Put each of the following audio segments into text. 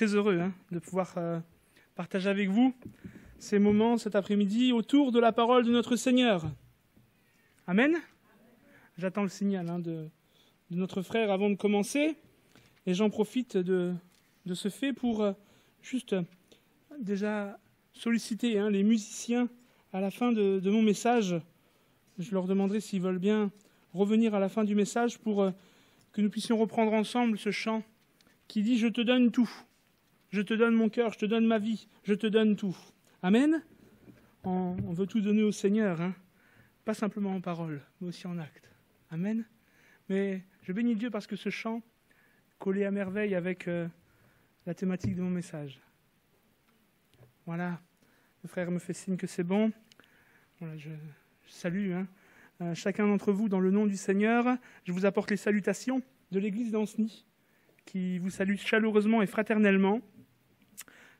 très heureux de pouvoir partager avec vous ces moments cet après-midi autour de la parole de notre Seigneur. Amen. J'attends le signal de notre frère avant de commencer et j'en profite de ce fait pour juste déjà solliciter les musiciens à la fin de mon message. Je leur demanderai s'ils veulent bien revenir à la fin du message pour que nous puissions reprendre ensemble ce chant qui dit « Je te donne tout, je te donne mon cœur, je te donne ma vie, je te donne tout ». Amen. On veut tout donner au Seigneur, pas simplement en parole, mais aussi en acte. Amen. Mais je bénis Dieu parce que ce chant collait à merveille avec la thématique de mon message. Voilà, le frère me fait signe que c'est bon. Voilà, je salue chacun d'entre vous dans le nom du Seigneur. Je vous apporte les salutations de l'église d'Ancenis, qui vous salue chaleureusement et fraternellement.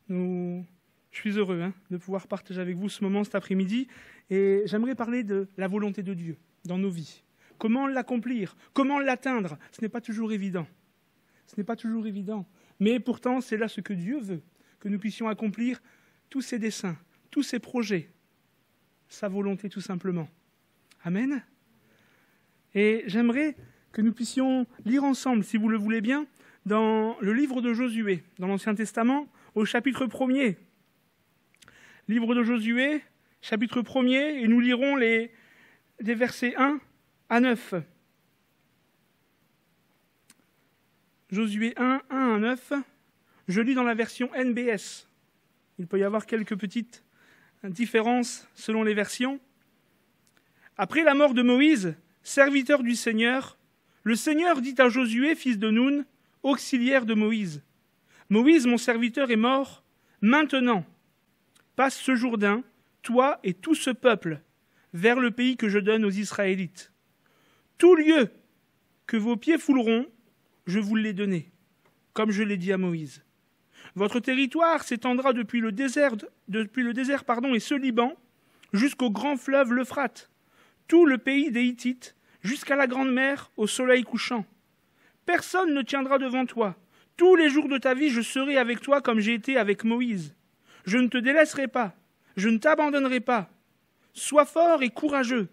Je suis heureux de pouvoir partager avec vous ce moment cet après-midi. Et j'aimerais parler de la volonté de Dieu dans nos vies. Comment l'accomplir? Comment l'atteindre? Ce n'est pas toujours évident. Ce n'est pas toujours évident. Mais pourtant, c'est là ce que Dieu veut, que nous puissions accomplir tous ses desseins, tous ses projets, sa volonté tout simplement. Amen. Et j'aimerais que nous puissions lire ensemble, si vous le voulez bien, dans le livre de Josué, dans l'Ancien Testament, au chapitre 1er. Livre de Josué, chapitre 1er, et nous lirons des versets 1 à 9. Josué 1, 1 à 9. Je lis dans la version NBS. Il peut y avoir quelques petites différences selon les versions. Après la mort de Moïse, serviteur du Seigneur, le Seigneur dit à Josué, fils de Nun, auxiliaire de Moïse, « Moïse, mon serviteur, est mort. Maintenant, passe ce Jourdain, toi et tout ce peuple, vers le pays que je donne aux Israélites. Tout lieu que vos pieds fouleront, je vous l'ai donné, comme je l'ai dit à Moïse. Votre territoire s'étendra depuis le désert et ce Liban, jusqu'au grand fleuve l'Euphrate, tout le pays des Hittites, jusqu'à la grande mer, au soleil couchant. Personne ne tiendra devant toi. Tous les jours de ta vie, je serai avec toi comme j'ai été avec Moïse. Je ne te délaisserai pas, je ne t'abandonnerai pas. Sois fort et courageux,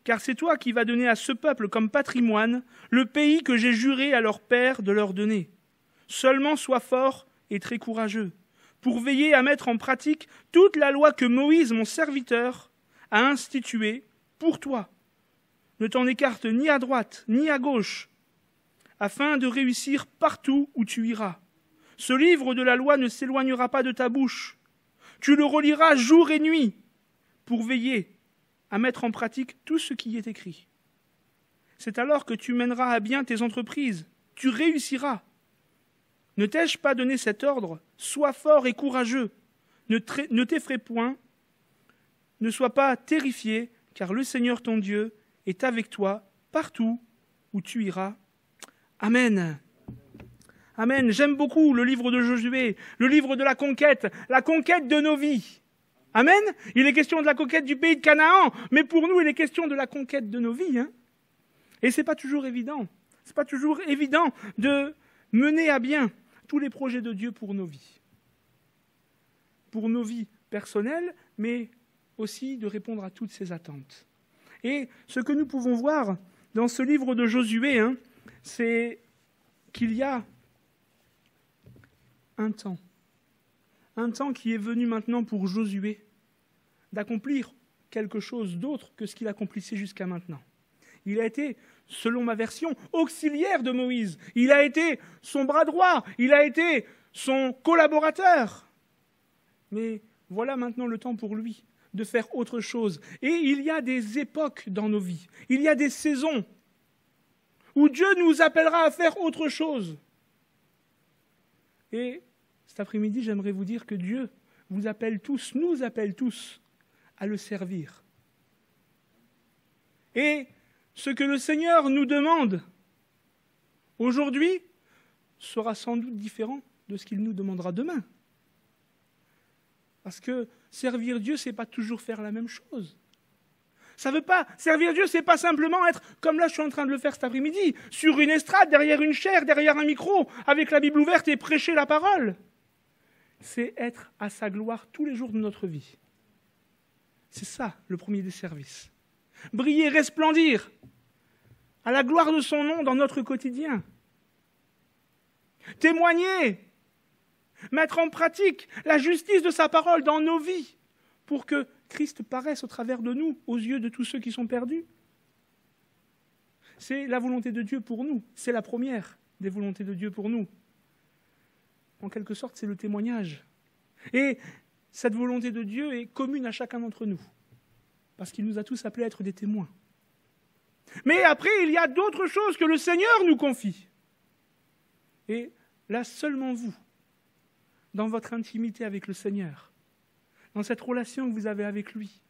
car c'est toi qui vas donner à ce peuple comme patrimoine le pays que j'ai juré à leur père de leur donner. Seulement sois fort et très courageux, pour veiller à mettre en pratique toute la loi que Moïse, mon serviteur, a instituée pour toi. Ne t'en écarte ni à droite ni à gauche, afin de réussir partout où tu iras. Ce livre de la loi ne s'éloignera pas de ta bouche. Tu le reliras jour et nuit, pour veiller à mettre en pratique tout ce qui y est écrit. C'est alors que tu mèneras à bien tes entreprises, tu réussiras. Ne t'ai-je pas donné cet ordre? Sois fort et courageux, ne t'effraie point, ne sois pas terrifié, car le Seigneur ton Dieu est avec toi partout où tu iras. Amen. Amen. J'aime beaucoup le livre de Josué, le livre de la conquête de nos vies. Amen. Il est question de la conquête du pays de Canaan, mais pour nous, il est question de la conquête de nos vies. Et c'est pas toujours évident. C'est pas toujours évident de mener à bien tous les projets de Dieu pour nos vies. Pour nos vies personnelles, mais aussi de répondre à toutes ces attentes. Et ce que nous pouvons voir dans ce livre de Josué, c'est qu'il y a un temps qui est venu maintenant pour Josué d'accomplir quelque chose d'autre que ce qu'il accomplissait jusqu'à maintenant. Il a été, selon ma version, auxiliaire de Moïse. Il a été son bras droit, il a été son collaborateur. Mais voilà maintenant le temps pour lui de faire autre chose. Et il y a des époques dans nos vies, il y a des saisons où Dieu nous appellera à faire autre chose. Et cet après-midi, j'aimerais vous dire que Dieu vous appelle tous, nous appelle tous à le servir. Et ce que le Seigneur nous demande aujourd'hui sera sans doute différent de ce qu'il nous demandera demain. Parce que servir Dieu, ce n'est pas toujours faire la même chose. Ça veut pas, servir Dieu, c'est pas simplement être, comme là je suis en train de le faire cet après-midi, sur une estrade, derrière une chaire, derrière un micro, avec la Bible ouverte et prêcher la parole. C'est être à sa gloire tous les jours de notre vie. C'est ça, le premier des services. Briller, resplendir à la gloire de son nom dans notre quotidien. Témoigner, mettre en pratique la justice de sa parole dans nos vies pour que Christ paraisse au travers de nous, aux yeux de tous ceux qui sont perdus. C'est la volonté de Dieu pour nous. C'est la première des volontés de Dieu pour nous. En quelque sorte, c'est le témoignage. Et cette volonté de Dieu est commune à chacun d'entre nous, parce qu'il nous a tous appelés à être des témoins. Mais après, il y a d'autres choses que le Seigneur nous confie. Et là, seulement vous, dans votre intimité avec le Seigneur, dans cette relation que vous avez avec lui,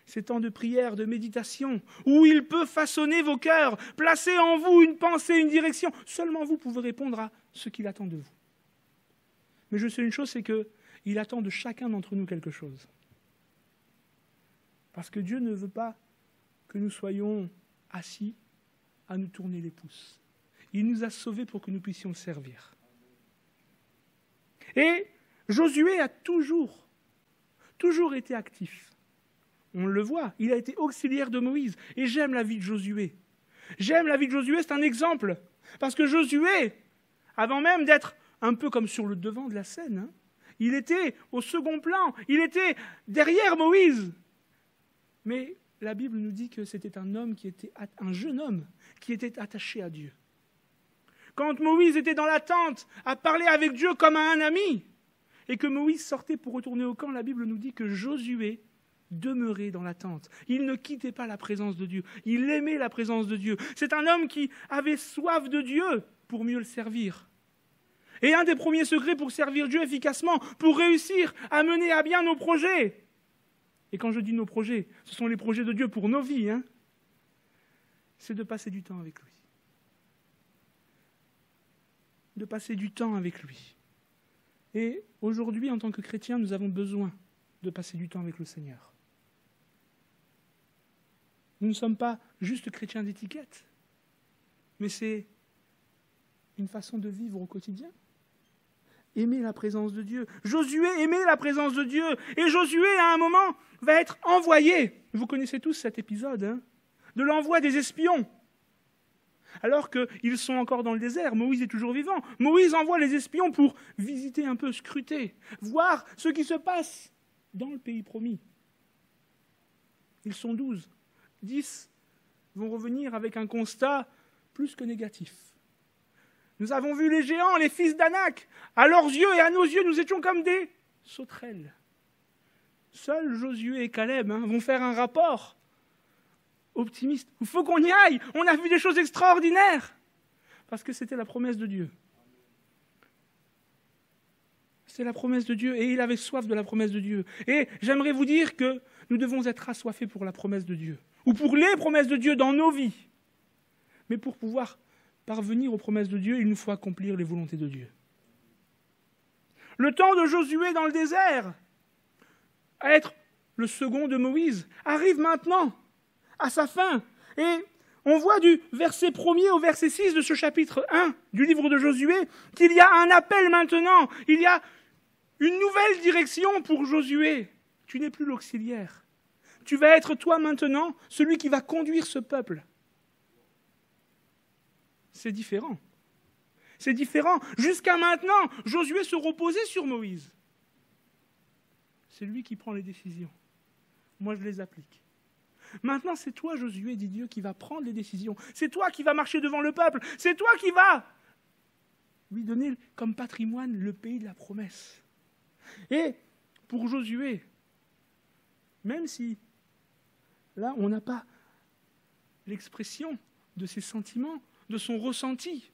ces temps de prière, de méditation, où il peut façonner vos cœurs, placer en vous une pensée, une direction, seulement vous pouvez répondre à ce qu'il attend de vous. Mais je sais une chose, c'est qu'il attend de chacun d'entre nous quelque chose. Parce que Dieu ne veut pas que nous soyons assis à nous tourner les pouces. Il nous a sauvés pour que nous puissions le servir. Et Josué a toujours été actif. On le voit, il a été auxiliaire de Moïse. Et j'aime la vie de Josué. J'aime la vie de Josué, c'est un exemple. Parce que Josué, avant même d'être un peu comme sur le devant de la scène, il était au second plan, il était derrière Moïse. Mais la Bible nous dit que c'était un jeune homme qui était attaché à Dieu. Quand Moïse était dans la tente à parler avec Dieu comme à un ami, et que Moïse sortait pour retourner au camp, la Bible nous dit que Josué demeurait dans la tente. Il ne quittait pas la présence de Dieu. Il aimait la présence de Dieu. C'est un homme qui avait soif de Dieu pour mieux le servir. Et un des premiers secrets pour servir Dieu efficacement, pour réussir à mener à bien nos projets, et quand je dis nos projets, ce sont les projets de Dieu pour nos vies, c'est de passer du temps avec lui. De passer du temps avec lui. Et aujourd'hui, en tant que chrétiens, nous avons besoin de passer du temps avec le Seigneur. Nous ne sommes pas juste chrétiens d'étiquette, mais c'est une façon de vivre au quotidien. Aimer la présence de Dieu. Josué aimait la présence de Dieu. Et Josué, à un moment, va être envoyé. Vous connaissez tous cet épisode, de l'envoi des espions. Alors qu'ils sont encore dans le désert, Moïse est toujours vivant. Moïse envoie les espions pour visiter un peu, scruter, voir ce qui se passe dans le pays promis. Ils sont 12. 10 vont revenir avec un constat plus que négatif. Nous avons vu les géants, les fils d'Anak. À leurs yeux et à nos yeux, nous étions comme des sauterelles. Seuls Josué et Caleb vont faire un rapport optimiste. Il faut qu'on y aille. On a vu des choses extraordinaires. Parce que c'était la promesse de Dieu. C'est la promesse de Dieu. Et il avait soif de la promesse de Dieu. Et j'aimerais vous dire que nous devons être assoiffés pour la promesse de Dieu. Ou pour les promesses de Dieu dans nos vies. Mais pour pouvoir parvenir aux promesses de Dieu, il nous faut accomplir les volontés de Dieu. Le temps de Josué dans le désert, à être le second de Moïse, arrive maintenant à sa fin. Et on voit du verset 1er au verset 6 de ce chapitre 1 du livre de Josué qu'il y a un appel maintenant. Il y a une nouvelle direction pour Josué. Tu n'es plus l'auxiliaire. Tu vas être toi maintenant celui qui va conduire ce peuple. C'est différent. C'est différent. Jusqu'à maintenant, Josué se reposait sur Moïse. C'est lui qui prend les décisions. Moi, je les applique. Maintenant, c'est toi, Josué, dit Dieu, qui va prendre les décisions. C'est toi qui vas marcher devant le peuple. C'est toi qui vas lui donner comme patrimoine le pays de la promesse. Et pour Josué, même si là, on n'a pas l'expression de ses sentiments, de son ressenti.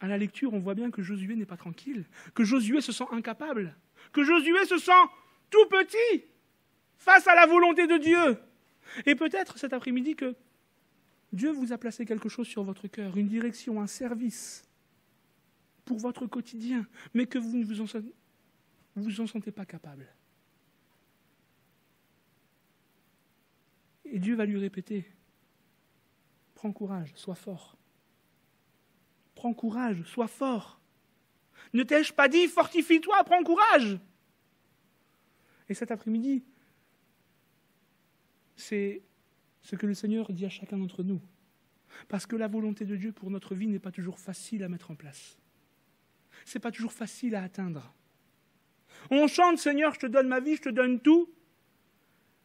À la lecture, on voit bien que Josué n'est pas tranquille, que Josué se sent incapable, que Josué se sent tout petit face à la volonté de Dieu. Et peut-être cet après-midi que Dieu vous a placé quelque chose sur votre cœur, une direction, un service pour votre quotidien, mais que vous ne vous en sentez pas capable. Et Dieu va lui répéter, prends courage, sois fort. Prends courage, sois fort. Ne t'ai-je pas dit, fortifie-toi, prends courage. Et cet après-midi, c'est ce que le Seigneur dit à chacun d'entre nous. Parce que la volonté de Dieu pour notre vie n'est pas toujours facile à mettre en place. Ce n'est pas toujours facile à atteindre. On chante, Seigneur, je te donne ma vie, je te donne tout.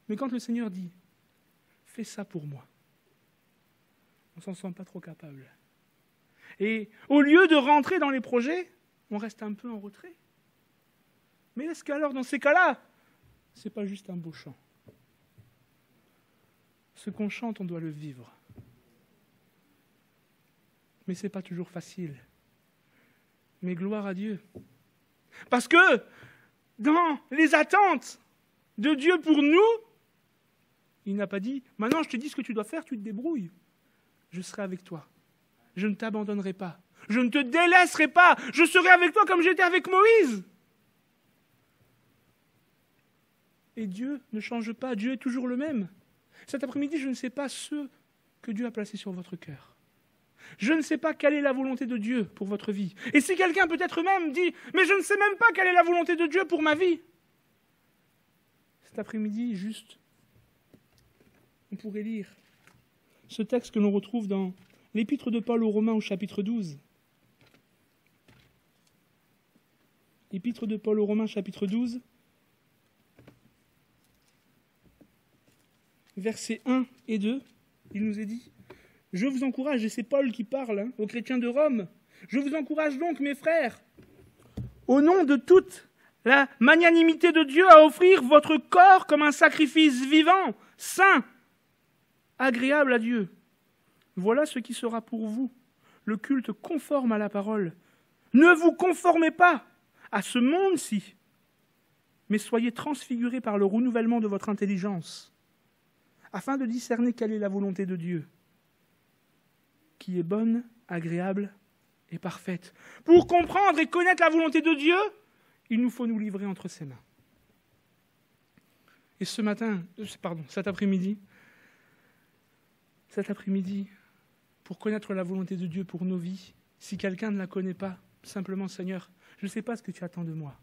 Mais quand le Seigneur dit, fais ça pour moi, on ne s'en sent pas trop capable. Et au lieu de rentrer dans les projets, on reste un peu en retrait. Mais est-ce qu'alors, dans ces cas-là, ce n'est pas juste un beau chant? Ce qu'on chante, on doit le vivre. Mais ce n'est pas toujours facile. Mais gloire à Dieu. Parce que dans les attentes de Dieu pour nous, il n'a pas dit, maintenant je te dis ce que tu dois faire, tu te débrouilles. Je serai avec toi. Je ne t'abandonnerai pas. Je ne te délaisserai pas. Je serai avec toi comme j'étais avec Moïse. Et Dieu ne change pas. Dieu est toujours le même. Cet après-midi, je ne sais pas ce que Dieu a placé sur votre cœur. Je ne sais pas quelle est la volonté de Dieu pour votre vie. Et si quelqu'un peut-être même dit, mais je ne sais même pas quelle est la volonté de Dieu pour ma vie. Cet après-midi, juste, on pourrait lire ce texte que l'on retrouve dans l'Épître de Paul aux Romains au chapitre 12. L'Épître de Paul aux Romains chapitre 12, versets 1 et 2, il nous est dit, « Je vous encourage, et c'est Paul qui parle aux chrétiens de Rome, je vous encourage donc, mes frères, au nom de toute la magnanimité de Dieu, à offrir votre corps comme un sacrifice vivant, saint, agréable à Dieu. Voilà ce qui sera pour vous, le culte conforme à la parole. Ne vous conformez pas à ce monde-ci, mais soyez transfigurés par le renouvellement de votre intelligence, afin de discerner quelle est la volonté de Dieu, qui est bonne, agréable et parfaite. Pour comprendre et connaître la volonté de Dieu, il nous faut nous livrer entre ses mains. Et cet après-midi, pour connaître la volonté de Dieu pour nos vies, si quelqu'un ne la connaît pas, simplement, Seigneur, je ne sais pas ce que tu attends de moi,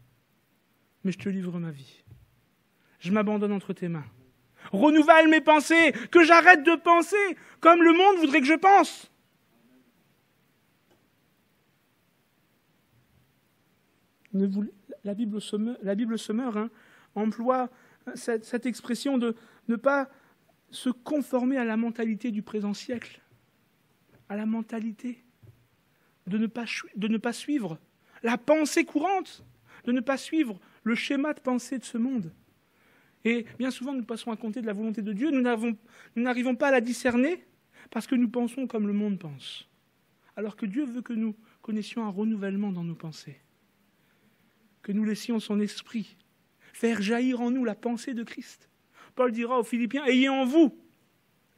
mais je te livre ma vie. Je m'abandonne entre tes mains. Renouvelle mes pensées, que j'arrête de penser comme le monde voudrait que je pense. La Bible Sommer emploie cette expression de ne pas se conformer à la mentalité du présent siècle, à la mentalité de ne pas suivre la pensée courante, de ne pas suivre le schéma de pensée de ce monde. Et bien souvent, nous passons à côté de la volonté de Dieu, nous n'arrivons pas à la discerner parce que nous pensons comme le monde pense. Alors que Dieu veut que nous connaissions un renouvellement dans nos pensées, que nous laissions son esprit faire jaillir en nous la pensée de Christ. Paul dira aux Philippiens, ayez en vous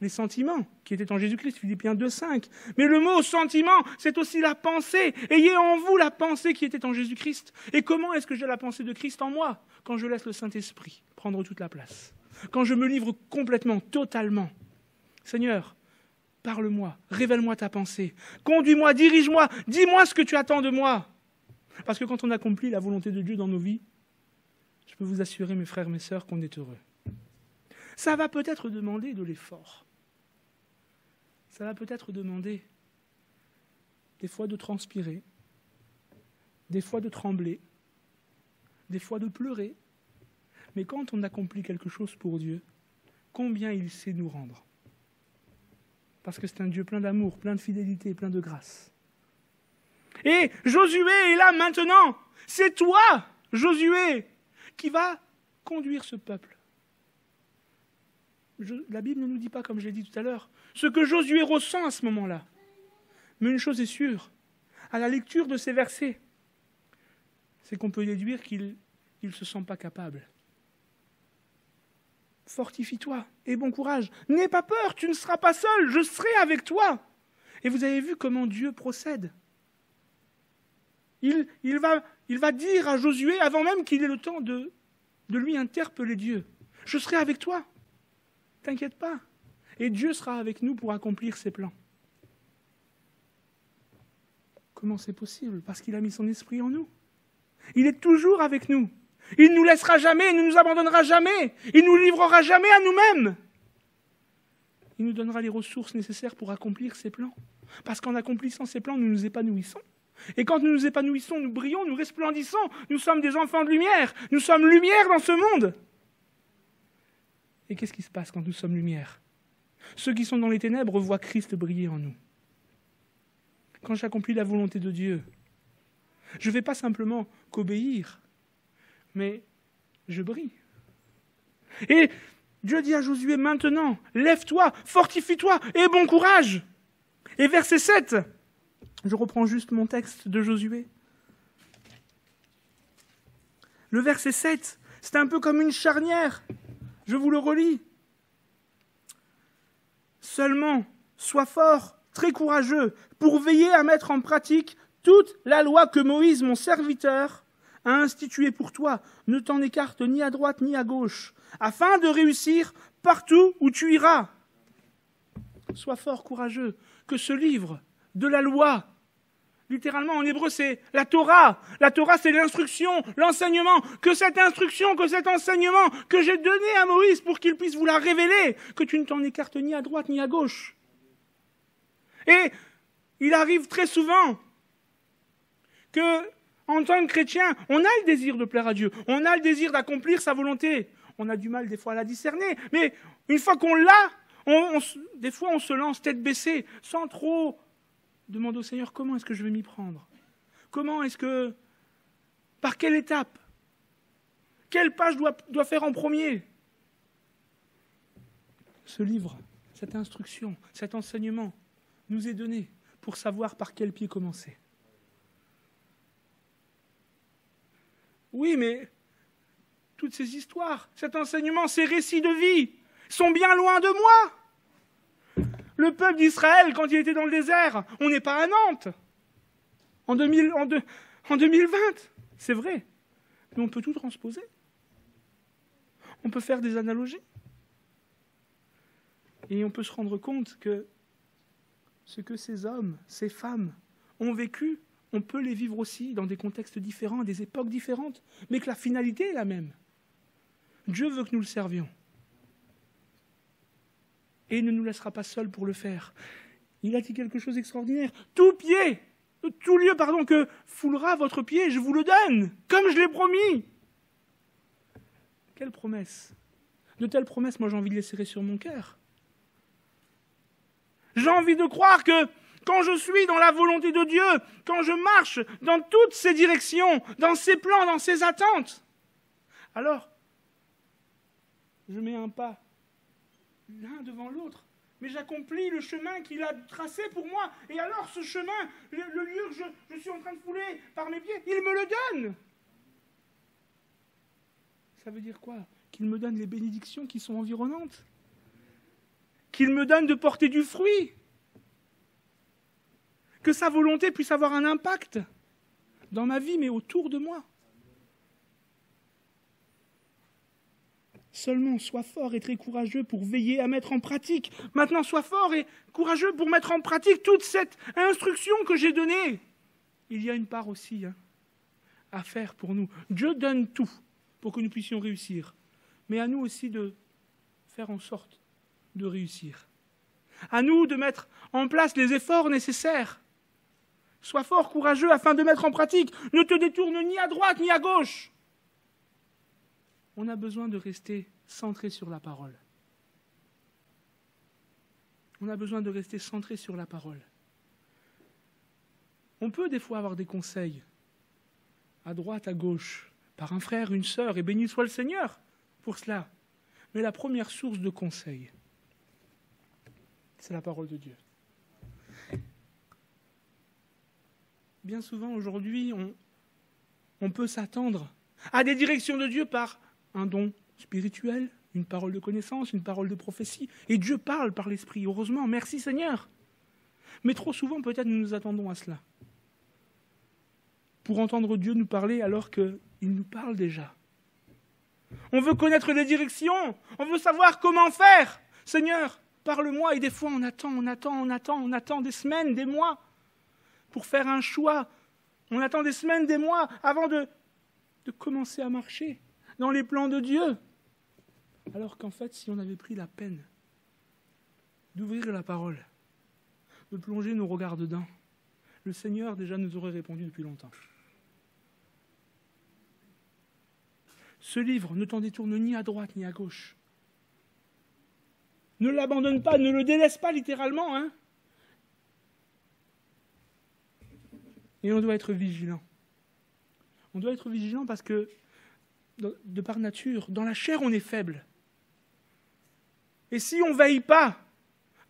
les sentiments qui étaient en Jésus-Christ, Philippiens 2,5. Mais le mot sentiment, c'est aussi la pensée. Ayez en vous la pensée qui était en Jésus-Christ. Et comment est-ce que j'ai la pensée de Christ en moi? Quand je laisse le Saint-Esprit prendre toute la place. Quand je me livre complètement, totalement. Seigneur, parle-moi, révèle-moi ta pensée. Conduis-moi, dirige-moi, dis-moi ce que tu attends de moi. Parce que quand on accomplit la volonté de Dieu dans nos vies, je peux vous assurer, mes frères, mes sœurs, qu'on est heureux. Ça va peut-être demander de l'effort. Ça va peut-être demander des fois de transpirer, des fois de trembler, des fois de pleurer. Mais quand on accomplit quelque chose pour Dieu, combien il sait nous rendre. Parce que c'est un Dieu plein d'amour, plein de fidélité, plein de grâce. Et Josué est là maintenant. C'est toi, Josué, qui va conduire ce peuple. La Bible ne nous dit pas, comme je l'ai dit tout à l'heure, ce que Josué ressent à ce moment-là. Mais une chose est sûre, à la lecture de ces versets, c'est qu'on peut déduire qu'il ne se sent pas capable. Fortifie-toi et bon courage. N'aie pas peur, tu ne seras pas seul, je serai avec toi. Et vous avez vu comment Dieu procède. Il va dire à Josué, avant même qu'il ait le temps de lui interpeller Dieu, je serai avec toi. T'inquiète pas, Et Dieu sera avec nous pour accomplir ses plans. Comment c'est possible? Parce qu'il a mis son esprit en nous. Il est toujours avec nous. Il ne nous laissera jamais, il ne nous abandonnera jamais. Il ne nous livrera jamais à nous-mêmes. Il nous donnera les ressources nécessaires pour accomplir ses plans. Parce qu'en accomplissant ses plans, nous nous épanouissons. Et quand nous nous épanouissons, nous brillons, nous resplendissons. Nous sommes des enfants de lumière. Nous sommes lumière dans ce monde. Et qu'est-ce qui se passe quand nous sommes lumière? Ceux qui sont dans les ténèbres voient Christ briller en nous. Quand j'accomplis la volonté de Dieu, je ne vais pas simplement qu'obéir, mais je brille. Et Dieu dit à Josué, maintenant, lève-toi, fortifie-toi, et bon courage. Et verset 7, je reprends juste mon texte de Josué. Le verset 7, c'est un peu comme une charnière. Je vous le relis. Seulement, sois fort, très courageux, pour veiller à mettre en pratique toute la loi que Moïse, mon serviteur, a instituée pour toi. Ne t'en écarte ni à droite ni à gauche, afin de réussir partout où tu iras. Sois fort, courageux, que ce livre de la loi, littéralement en hébreu c'est la Torah. La Torah c'est l'instruction, l'enseignement. Que cette instruction, que cet enseignement que j'ai donné à Moïse pour qu'il puisse vous la révéler, que tu ne t'en écartes ni à droite ni à gauche. Et il arrive très souvent que, en tant que chrétien, on a le désir de plaire à Dieu, on a le désir d'accomplir sa volonté. On a du mal des fois à la discerner, mais une fois qu'on l'a, des fois on se lance tête baissée, sans trop demander au Seigneur comment est-ce que je vais m'y prendre. Comment est-ce que, par quelle étape, quelle page dois faire en premier? Ce livre, cette instruction, cet enseignement nous est donné pour savoir par quel pied commencer. Oui, mais toutes ces histoires, cet enseignement, ces récits de vie sont bien loin de moi. Le peuple d'Israël, quand il était dans le désert, on n'est pas à Nantes. En 2020, c'est vrai. Mais on peut tout transposer. On peut faire des analogies. Et on peut se rendre compte que ce que ces hommes, ces femmes ont vécu, on peut les vivre aussi dans des contextes différents, à des époques différentes, mais que la finalité est la même. Dieu veut que nous le servions. Et il ne nous laissera pas seuls pour le faire. Il a dit quelque chose d'extraordinaire. Tout lieu que foulera votre pied, je vous le donne, comme je l'ai promis. Quelle promesse! De telles promesses, moi j'ai envie de les serrer sur mon cœur. J'ai envie de croire que quand je suis dans la volonté de Dieu, quand je marche dans toutes ses directions, dans ses plans, dans ses attentes, alors je mets un pas l'un devant l'autre, mais j'accomplis le chemin qu'il a tracé pour moi. Et alors ce chemin, le lieu que je suis en train de fouler par mes pieds, il me le donne. Ça veut dire quoi? Qu'il me donne les bénédictions qui sont environnantes, qu'il me donne de porter du fruit, que sa volonté puisse avoir un impact dans ma vie, mais autour de moi. Seulement, sois fort et très courageux pour veiller à mettre en pratique. Maintenant, sois fort et courageux pour mettre en pratique toute cette instruction que j'ai donnée. Il y a une part aussi à faire pour nous. Dieu donne tout pour que nous puissions réussir. Mais à nous aussi de faire en sorte de réussir. À nous de mettre en place les efforts nécessaires. Sois fort, courageux, afin de mettre en pratique. Ne te détourne ni à droite ni à gauche. On a besoin de rester centré sur la parole. On a besoin de rester centré sur la parole. On peut des fois avoir des conseils, à droite, à gauche, par un frère, une sœur, et béni soit le Seigneur pour cela. Mais la première source de conseil, c'est la parole de Dieu. Bien souvent, aujourd'hui, on peut s'attendre à des directions de Dieu par un don spirituel, une parole de connaissance, une parole de prophétie. Et Dieu parle par l'Esprit. Heureusement, merci Seigneur. Mais trop souvent, peut-être, nous nous attendons à cela. Pour entendre Dieu nous parler alors qu'il nous parle déjà. On veut connaître les directions. On veut savoir comment faire. Seigneur, parle-moi. Et des fois, on attend des semaines, des mois pour faire un choix. On attend des semaines, des mois avant de commencer à marcher dans les plans de Dieu. Alors qu'en fait, si on avait pris la peine d'ouvrir la parole, de plonger nos regards dedans, le Seigneur déjà nous aurait répondu depuis longtemps. Ce livre ne t'en détourne ni à droite ni à gauche. Ne l'abandonne pas, ne le délaisse pas littéralement. Hein. Et on doit être vigilant. On doit être vigilant parce que, de par nature, dans la chair, on est faible. Et si on ne veille pas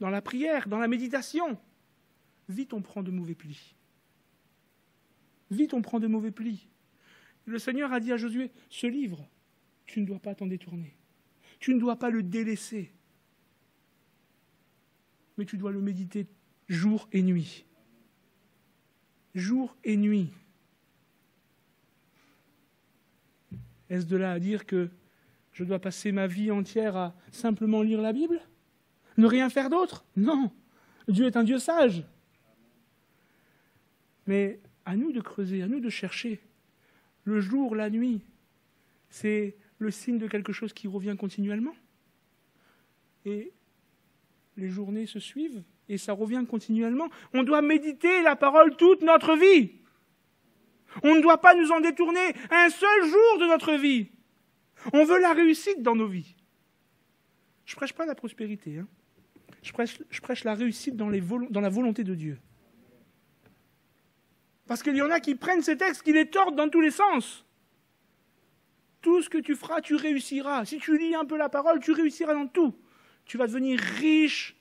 dans la prière, dans la méditation, vite on prend de mauvais plis. Vite on prend de mauvais plis. Le Seigneur a dit à Josué, ce livre, tu ne dois pas t'en détourner. Tu ne dois pas le délaisser. Mais tu dois le méditer jour et nuit. Jour et nuit. Est-ce de là à dire que je dois passer ma vie entière à simplement lire la Bible? Ne rien faire d'autre? Non. Dieu est un Dieu sage. Mais à nous de creuser, à nous de chercher. Le jour, la nuit, c'est le signe de quelque chose qui revient continuellement. Et les journées se suivent et ça revient continuellement. On doit méditer la parole toute notre vie. On ne doit pas nous en détourner un seul jour de notre vie. On veut la réussite dans nos vies. Je ne prêche pas la prospérité. Hein. Je prêche la réussite dans la volonté de Dieu. Parce qu'il y en a qui prennent ces textes, qui les tordent dans tous les sens. Tout ce que tu feras, tu réussiras. Si tu lis un peu la parole, tu réussiras dans tout. Tu vas devenir riche,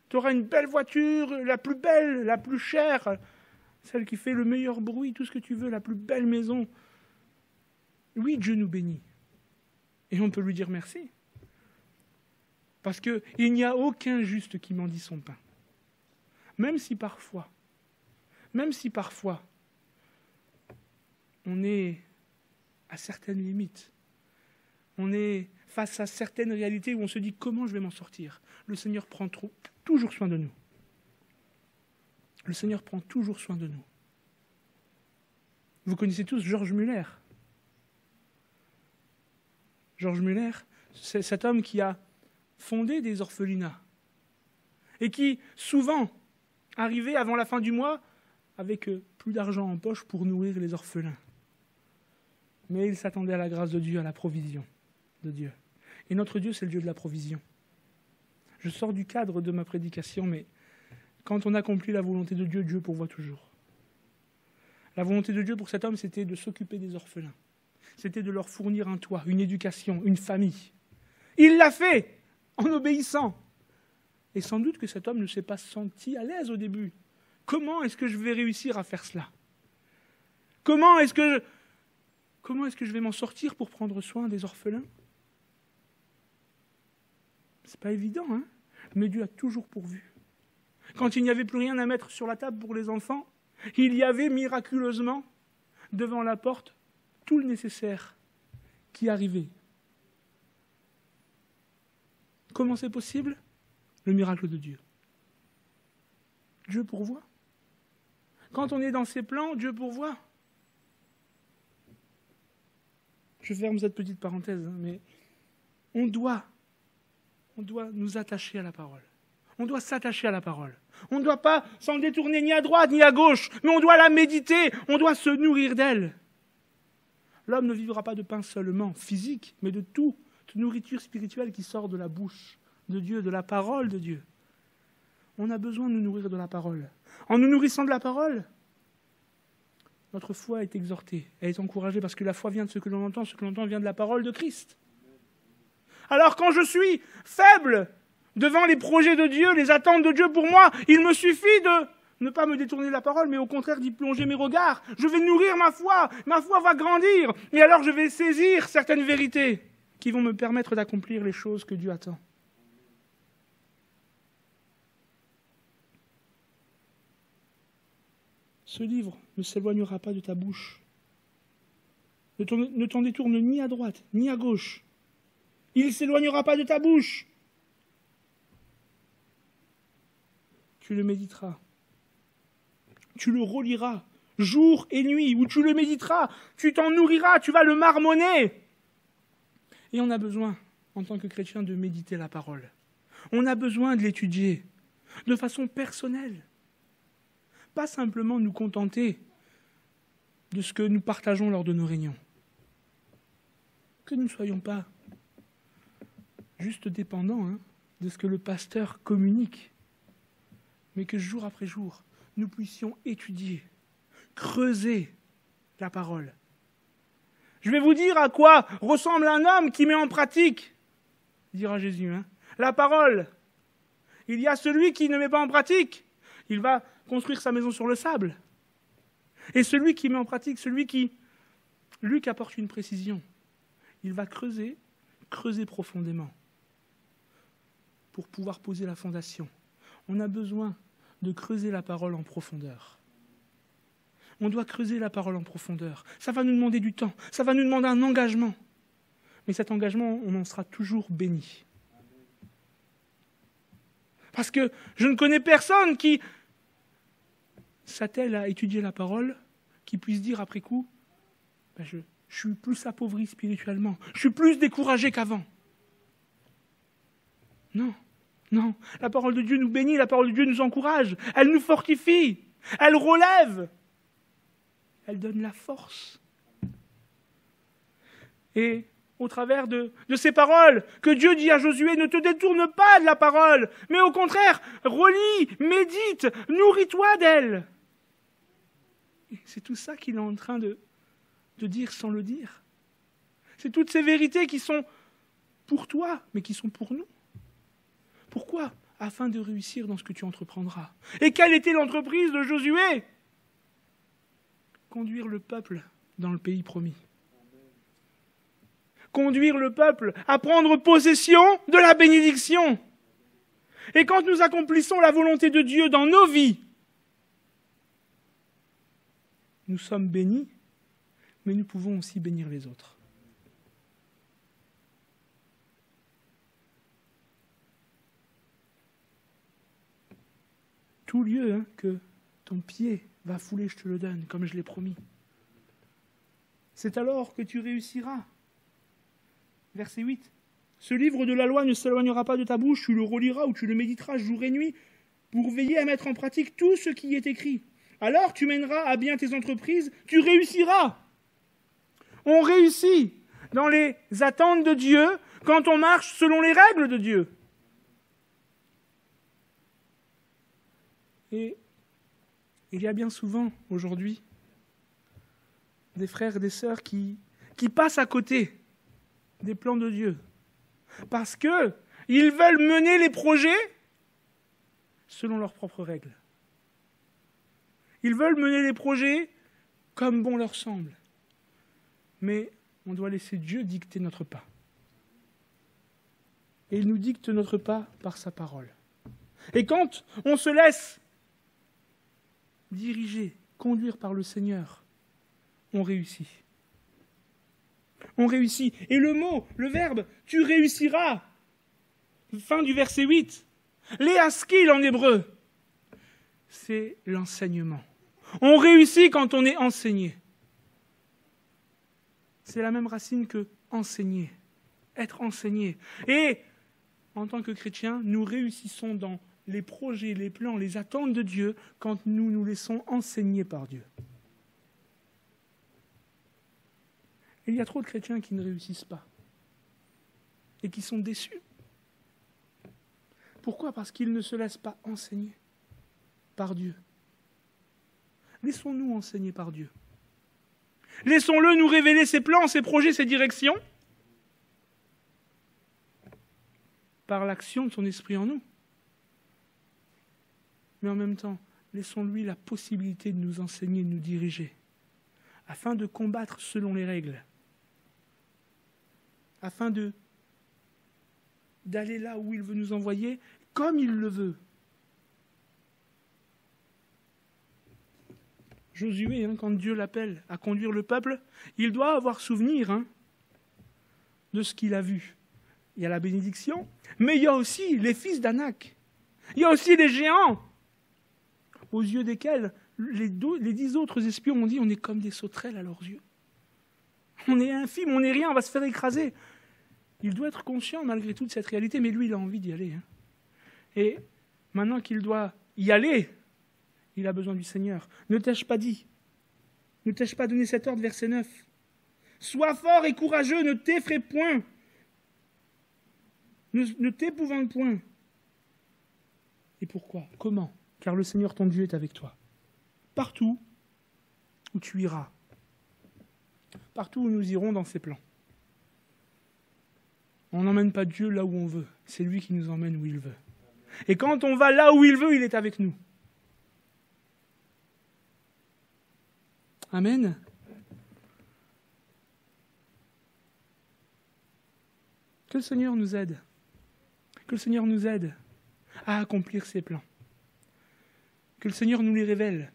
tu auras une belle voiture, la plus belle, la plus chère, celle qui fait le meilleur bruit, tout ce que tu veux, la plus belle maison. Oui, Dieu nous bénit. Et on peut lui dire merci. Parce qu'il n'y a aucun juste qui mendie son pain. Même si parfois, on est à certaines limites. On est face à certaines réalités où on se dit comment je vais m'en sortir. Le Seigneur prend toujours soin de nous. Le Seigneur prend toujours soin de nous. Vous connaissez tous Georges Muller. Georges Muller, c'est cet homme qui a fondé des orphelinats et qui, souvent, arrivait avant la fin du mois avec plus d'argent en poche pour nourrir les orphelins. Mais il s'attendait à la grâce de Dieu, à la provision de Dieu. Et notre Dieu, c'est le Dieu de la provision. Je sors du cadre de ma prédication, mais quand on accomplit la volonté de Dieu, Dieu pourvoit toujours. La volonté de Dieu pour cet homme, c'était de s'occuper des orphelins. C'était de leur fournir un toit, une éducation, une famille. Il l'a fait en obéissant. Et sans doute que cet homme ne s'est pas senti à l'aise au début. Comment est-ce que je vais réussir à faire cela? Comment est-ce que je vais m'en sortir pour prendre soin des orphelins? C'est pas évident, hein? Mais Dieu a toujours pourvu. Quand il n'y avait plus rien à mettre sur la table pour les enfants, il y avait miraculeusement devant la porte tout le nécessaire qui arrivait. Comment c'est possible? Le miracle de Dieu. Dieu pourvoit. Quand on est dans ses plans, Dieu pourvoit. Je ferme cette petite parenthèse, mais on doit nous attacher à la parole. On doit s'attacher à la parole. On ne doit pas s'en détourner ni à droite ni à gauche, mais on doit la méditer, on doit se nourrir d'elle. L'homme ne vivra pas de pain seulement physique, mais de toute nourriture spirituelle qui sort de la bouche de Dieu, de la parole de Dieu. On a besoin de nous nourrir de la parole. En nous nourrissant de la parole, notre foi est exhortée, elle est encouragée, parce que la foi vient de ce que l'on entend vient de la parole de Christ. Alors quand je suis faible devant les projets de Dieu, les attentes de Dieu pour moi, il me suffit de ne pas me détourner de la parole, mais au contraire d'y plonger mes regards. Je vais nourrir ma foi va grandir, et alors je vais saisir certaines vérités qui vont me permettre d'accomplir les choses que Dieu attend. Ce livre ne s'éloignera pas de ta bouche. Ne t'en détourne ni à droite, ni à gauche. Il ne s'éloignera pas de ta bouche. tu le méditeras. Tu le reliras jour et nuit, ou tu le méditeras, tu t'en nourriras, tu vas le marmonner. Et on a besoin, en tant que chrétien, de méditer la parole. On a besoin de l'étudier de façon personnelle. Pas simplement nous contenter de ce que nous partageons lors de nos réunions. Que nous ne soyons pas juste dépendants de ce que le pasteur communique, mais que jour après jour, nous puissions étudier, creuser la parole. Je vais vous dire à quoi ressemble un homme qui met en pratique, dira Jésus, la parole. Il y a celui qui ne met pas en pratique, il va construire sa maison sur le sable. Et celui qui met en pratique, celui qui, Luc apporte une précision, il va creuser profondément pour pouvoir poser la fondation. On a besoin de creuser la parole en profondeur. On doit creuser la parole en profondeur. Ça va nous demander du temps, ça va nous demander un engagement. Mais cet engagement, on en sera toujours béni. Parce que je ne connais personne qui s'attelle à étudier la parole, qui puisse dire après coup, je suis plus appauvri spirituellement, je suis plus découragé qu'avant. Non. La parole de Dieu nous bénit, la parole de Dieu nous encourage, elle nous fortifie, elle relève, elle donne la force. Et au travers de ces paroles que Dieu dit à Josué, ne te détourne pas de la parole, mais au contraire, relis, médite, nourris-toi d'elle. Et c'est tout ça qu'il est en train de dire sans le dire. C'est toutes ces vérités qui sont pour toi, mais qui sont pour nous. Pourquoi ? Afin de réussir dans ce que tu entreprendras. Et quelle était l'entreprise de Josué ? Conduire le peuple dans le pays promis. Conduire le peuple à prendre possession de la bénédiction. Et quand nous accomplissons la volonté de Dieu dans nos vies, nous sommes bénis, mais nous pouvons aussi bénir les autres. Tout lieu que ton pied va fouler, je te le donne, comme je l'ai promis. C'est alors que tu réussiras. Verset 8. Ce livre de la loi ne s'éloignera pas de ta bouche, tu le reliras ou tu le méditeras jour et nuit, pour veiller à mettre en pratique tout ce qui est écrit. Alors tu mèneras à bien tes entreprises, tu réussiras. On réussit dans les attentes de Dieu quand on marche selon les règles de Dieu. Et il y a bien souvent, aujourd'hui, des frères et des sœurs qui passent à côté des plans de Dieu. Parce qu'ils veulent mener les projets selon leurs propres règles. Ils veulent mener les projets comme bon leur semble. Mais on doit laisser Dieu dicter notre pas. Et il nous dicte notre pas par sa parole. Et quand on se laisse diriger, conduire par le Seigneur, on réussit. On réussit. Et le mot, le verbe, tu réussiras. Fin du verset 8. Léaskil en hébreu. C'est l'enseignement. On réussit quand on est enseigné. C'est la même racine que enseigner. Être enseigné. Et en tant que chrétiens, nous réussissons dans les projets, les plans, les attentes de Dieu quand nous nous laissons enseigner par Dieu. Il y a trop de chrétiens qui ne réussissent pas et qui sont déçus. Pourquoi ? Parce qu'ils ne se laissent pas enseigner par Dieu. Laissons-nous enseigner par Dieu. Laissons-le nous révéler ses plans, ses projets, ses directions par l'action de son esprit en nous. Mais en même temps, laissons-lui la possibilité de nous enseigner, de nous diriger, afin de combattre selon les règles, afin d'aller là où il veut nous envoyer, comme il le veut. Josué, quand Dieu l'appelle à conduire le peuple, il doit avoir souvenir de ce qu'il a vu. Il y a la bénédiction, mais il y a aussi les fils d'Anak. Il y a aussi les géants. aux yeux desquels les 10 autres espions ont dit « on est comme des sauterelles à leurs yeux. On est infime, on n'est rien, on va se faire écraser. » Il doit être conscient malgré toute cette réalité, mais lui, il a envie d'y aller. Et maintenant qu'il doit y aller, il a besoin du Seigneur. Ne t'ai-je pas dit? Ne t'ai-je pas donné cet ordre, verset 9? Sois fort et courageux, ne t'effraie point. Ne t'épouvante point. Et pourquoi? Comment? Car le Seigneur ton Dieu est avec toi. Partout où tu iras. Partout où nous irons dans ses plans. On n'emmène pas Dieu là où on veut. C'est lui qui nous emmène où il veut. Et quand on va là où il veut, il est avec nous. Amen. Que le Seigneur nous aide. Que le Seigneur nous aide à accomplir ses plans. Que le Seigneur nous les révèle.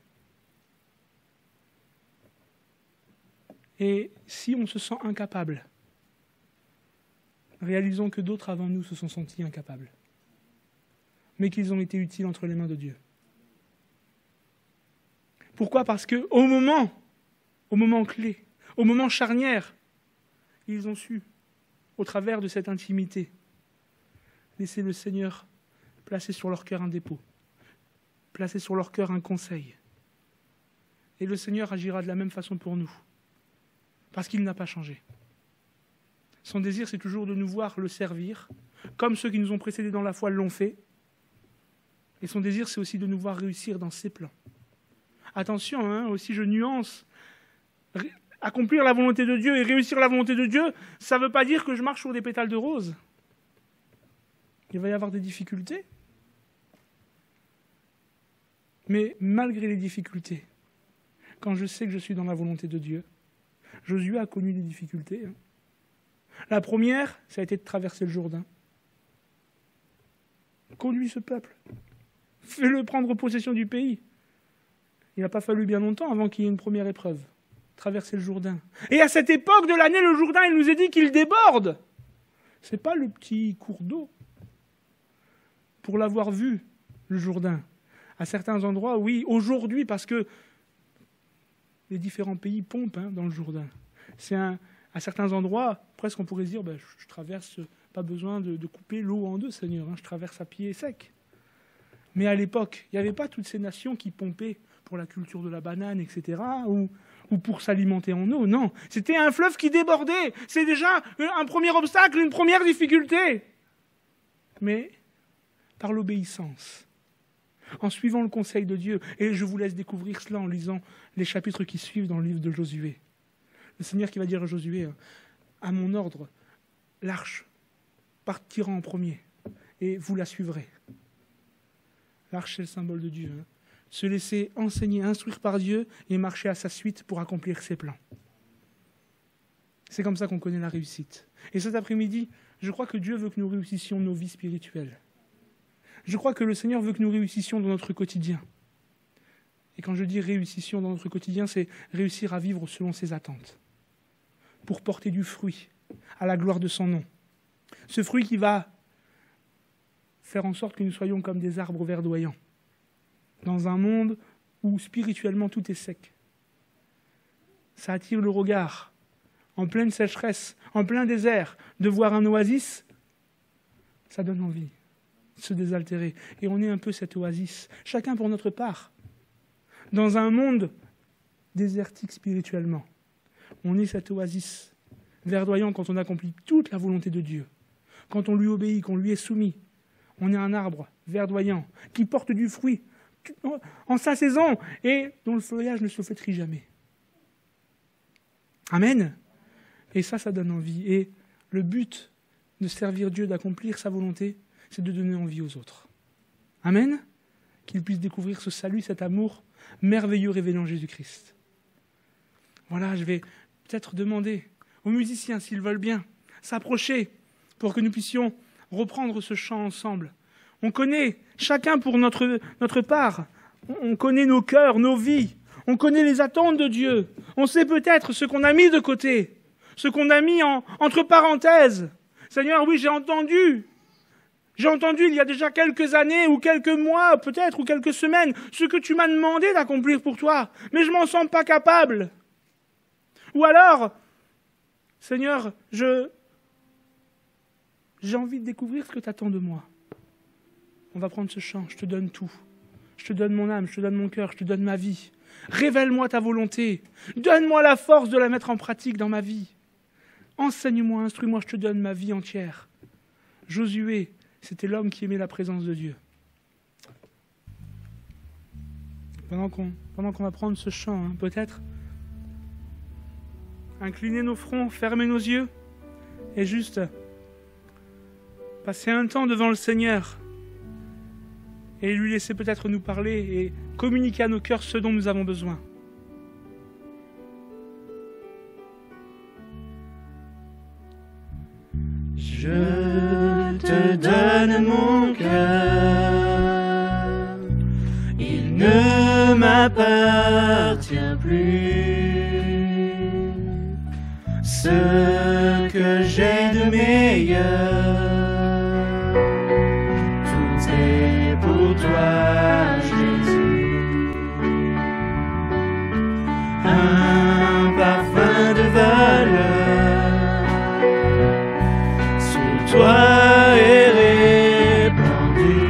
Et si on se sent incapable, réalisons que d'autres avant nous se sont sentis incapables, mais qu'ils ont été utiles entre les mains de Dieu. Pourquoi? Parce qu'au moment clé, au moment charnière, ils ont su, au travers de cette intimité, laisser le Seigneur placer sur leur cœur un dépôt, placer sur leur cœur un conseil. Et le Seigneur agira de la même façon pour nous, parce qu'il n'a pas changé. Son désir, c'est toujours de nous voir le servir, comme ceux qui nous ont précédés dans la foi l'ont fait. Et son désir, c'est aussi de nous voir réussir dans ses plans. Attention, aussi je nuance. Accomplir la volonté de Dieu et réussir la volonté de Dieu, ça ne veut pas dire que je marche sur des pétales de rose. Il va y avoir des difficultés. Mais malgré les difficultés, quand je sais que je suis dans la volonté de Dieu, Josué a connu des difficultés. La première, ça a été de traverser le Jourdain. Conduis ce peuple. Fais-le prendre possession du pays. Il n'a pas fallu bien longtemps avant qu'il y ait une première épreuve. Traverser le Jourdain. Et à cette époque de l'année, le Jourdain, il nous est dit qu'il déborde. Ce n'est pas le petit cours d'eau. Pour l'avoir vu, le Jourdain, à certains endroits, oui, aujourd'hui, parce que les différents pays pompent dans le Jourdain. À certains endroits, presque on pourrait se dire, je traverse, pas besoin de couper l'eau en deux, Seigneur, je traverse à pied sec. Mais à l'époque, il n'y avait pas toutes ces nations qui pompaient pour la culture de la banane, etc., ou pour s'alimenter en eau, non. C'était un fleuve qui débordait. C'est déjà un premier obstacle, une première difficulté. Mais par l'obéissance, en suivant le conseil de Dieu, et je vous laisse découvrir cela en lisant les chapitres qui suivent dans le livre de Josué. Le Seigneur qui va dire à Josué, à mon ordre, l'arche partira en premier, et vous la suivrez. L'arche, c'est le symbole de Dieu. Se laisser enseigner, instruire par Dieu, et marcher à sa suite pour accomplir ses plans. C'est comme ça qu'on connaît la réussite. Et cet après-midi, je crois que Dieu veut que nous réussissions nos vies spirituelles. Je crois que le Seigneur veut que nous réussissions dans notre quotidien. Et quand je dis réussissions dans notre quotidien, c'est réussir à vivre selon ses attentes, pour porter du fruit à la gloire de son nom. Ce fruit qui va faire en sorte que nous soyons comme des arbres verdoyants, dans un monde où spirituellement tout est sec. Ça attire le regard, en pleine sécheresse, en plein désert, de voir un oasis, ça donne envie de se désaltérer. Et on est un peu cette oasis, chacun pour notre part. Dans un monde désertique spirituellement, on est cette oasis verdoyant quand on accomplit toute la volonté de Dieu. Quand on lui obéit, qu'on lui est soumis, on est un arbre verdoyant qui porte du fruit en sa saison et dont le feuillage ne se flétrit jamais. Amen. Et ça donne envie. Et le but de servir Dieu, d'accomplir sa volonté, c'est de donner envie aux autres. Amen. Qu'ils puissent découvrir ce salut, cet amour merveilleux révélant Jésus-Christ. Voilà, je vais peut-être demander aux musiciens, s'ils veulent bien, s'approcher pour que nous puissions reprendre ce chant ensemble. On connaît, chacun pour notre part, on connaît nos cœurs, nos vies, on connaît les attentes de Dieu, on sait peut-être ce qu'on a mis de côté, ce qu'on a mis entre parenthèses. Seigneur, oui, j'ai entendu J'ai entendu il y a déjà quelques années, ou quelques mois peut-être, ou quelques semaines, ce que tu m'as demandé d'accomplir pour toi, mais je m'en sens pas capable. Ou alors, Seigneur, j'ai envie de découvrir ce que tu attends de moi. On va prendre ce chant, je te donne tout. Je te donne mon âme, je te donne mon cœur, je te donne ma vie. Révèle-moi ta volonté. Donne-moi la force de la mettre en pratique dans ma vie. Enseigne-moi, instruis-moi, je te donne ma vie entière. Josué, c'était l'homme qui aimait la présence de Dieu. Pendant qu'on va prendre ce chant, peut-être incliner nos fronts, fermer nos yeux et juste passer un temps devant le Seigneur et lui laisser peut-être nous parler et communiquer à nos cœurs ce dont nous avons besoin. Je te donne mon cœur, il ne m'appartient plus. Ce que j'ai de meilleur, tout est pour toi, Jésus. Un parfum de valeur sur toi est répandu.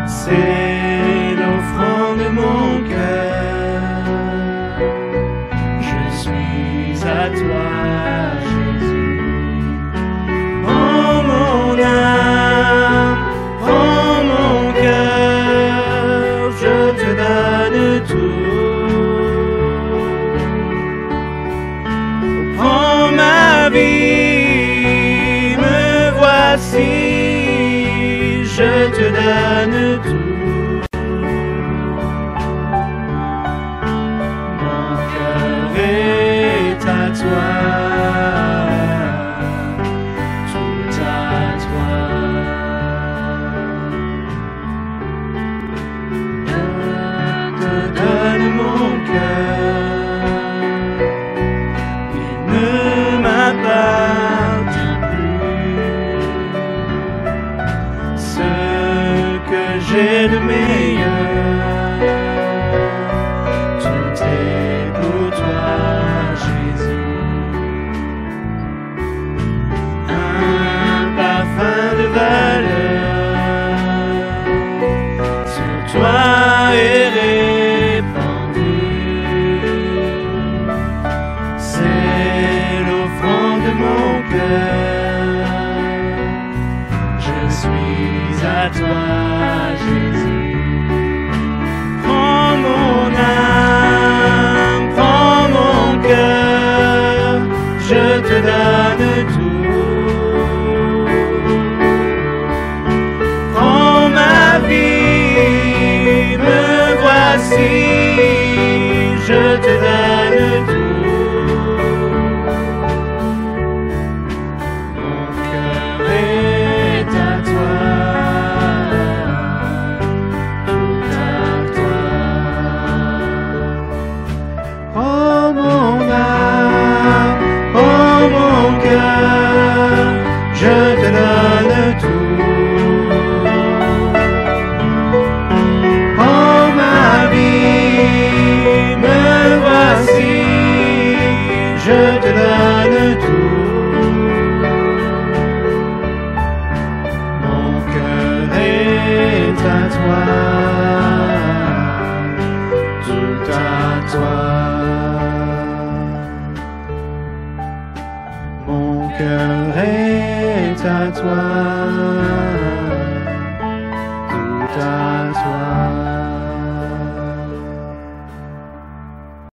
C'est l'offrande de mon cœur. Je suis à toi, Jésus. Prends mon âme, prends mon cœur, je te donne tout. Prends ma vie, me voici, je te donne tout. Mon cœur est à toi, tout à toi. Je te donne mon cœur, il ne m'appartient plus. Ce que j'ai de meilleur, tout est pour toi, Jésus. Un parfum de valeur sur toi est répandu. C'est l'offrande de mon cœur. Je suis à toi, Jésus. Prends mon âme, prends mon cœur, je te donne tout. Prends ma vie, me voici, je te donne tout. Mon cœur est à toi, tout à toi. Oh mon âme, oh mon cœur, je te donne tout. Oh ma vie, me voici, je te donne tout. Mon cœur est à toi, tout à toi. Mon cœur est à toi.